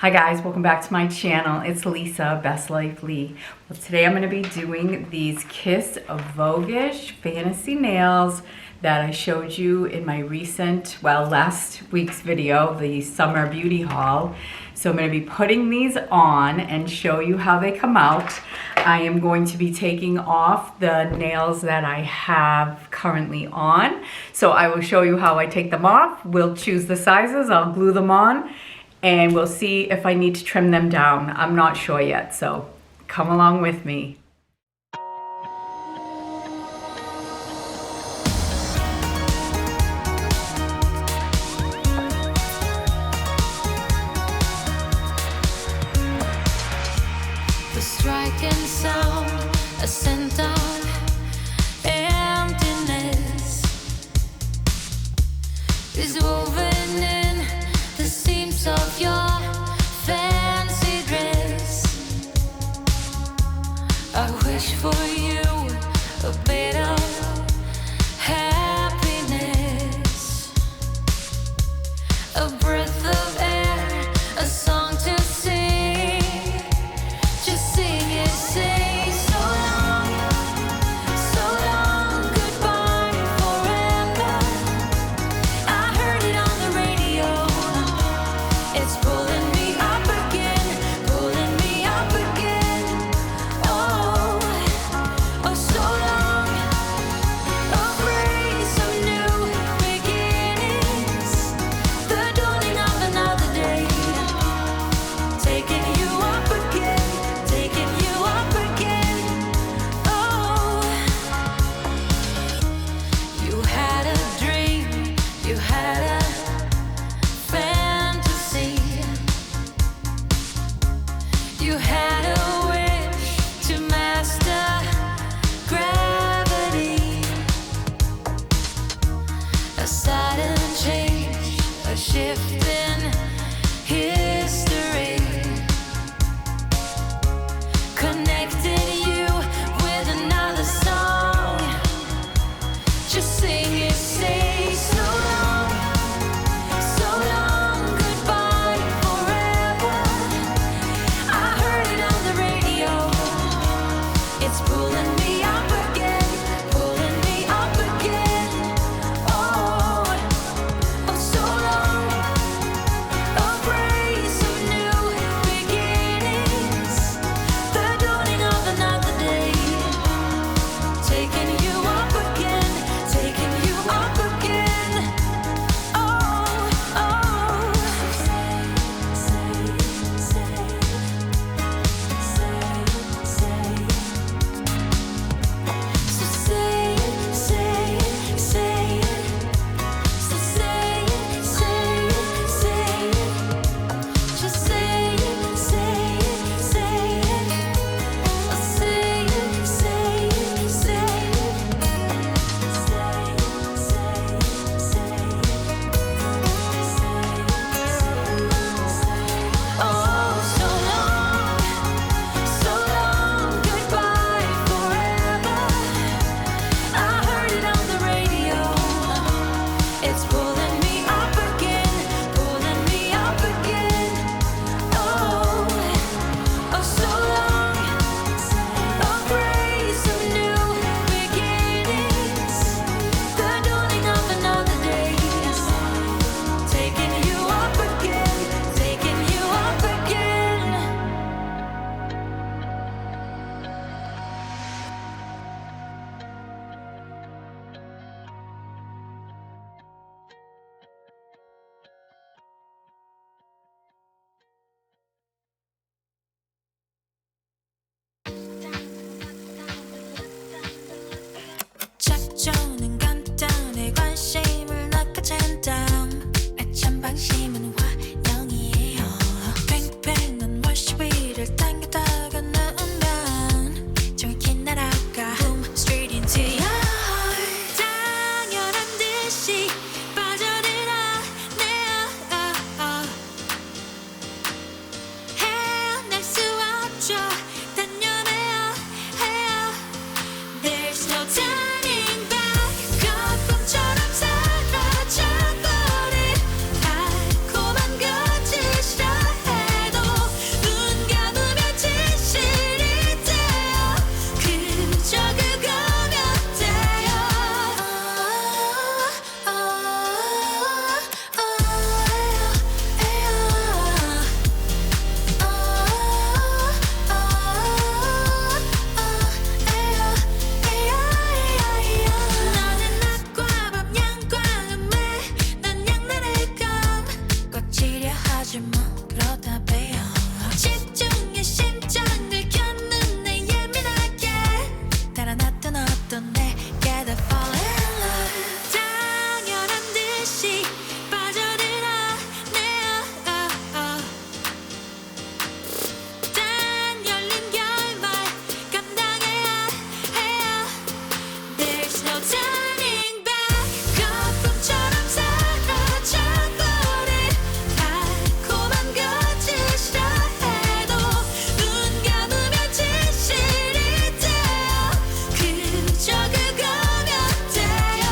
Hi guys, welcome back to my channel. It's Lisa, Best Life Lee. Well, today I'm going to be doing these Kiss Voguish fantasy nails that I showed you in my recent, last week's video, the summer beauty haul. So I'm going to be putting these on and show you how they come out. I am going to be taking off the nails that I have currently on. So I will show you how I take them off. We'll choose the sizes, I'll glue them on, and we'll see if I need to trim them down. I'm not sure yet, so come along with me. The striking sound, a scent of emptiness is woven in the seams of your fancy dress. I wish for you a bit of happiness, a breath of air, a song to sing. Just sing it, say so long. 그렇다 배워 집중해 심장을 켜는 내 예민하게 달아났던 어떤 내게 다 fall in love 당연한 듯이 빠져들어 단 열린 결말 감당해야 해요 There's no turning back 거품처럼 사라져버린 달콤한 거짓이라 해도 눈 감으면 진실이 돼요 그저 그거면 돼요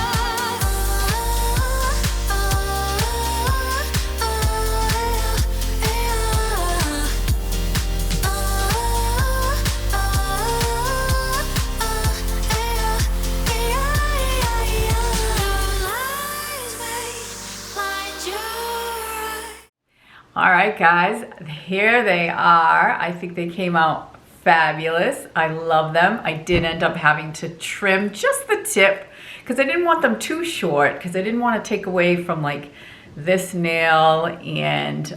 All right, guys, here they are. I think they came out fabulous. I love them. I did end up having to trim just the tip because I didn't want them too short because I didn't want to take away from like this nail and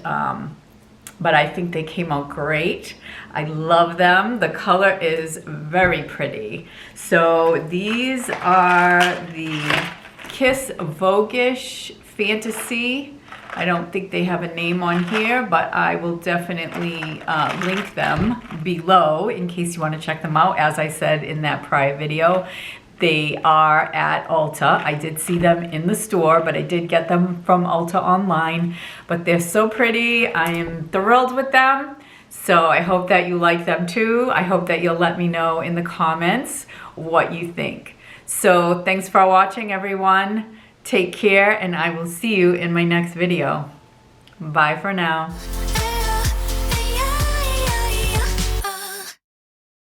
but I think they came out great. I love them. The color is very pretty. So these are the Kiss Voguish Fantasy. I don't think they have a name on here, but I will definitely link them below in case you want to check them out. As I said in that prior video, they are at Ulta. I did see them in the store, but I did get them from Ulta online. But they're so pretty. I am thrilled with them. So I hope that you like them too. I hope that you'll let me know in the comments what you think. So thanks for watching, everyone. Take care, and I will see you in my next video. Bye for now.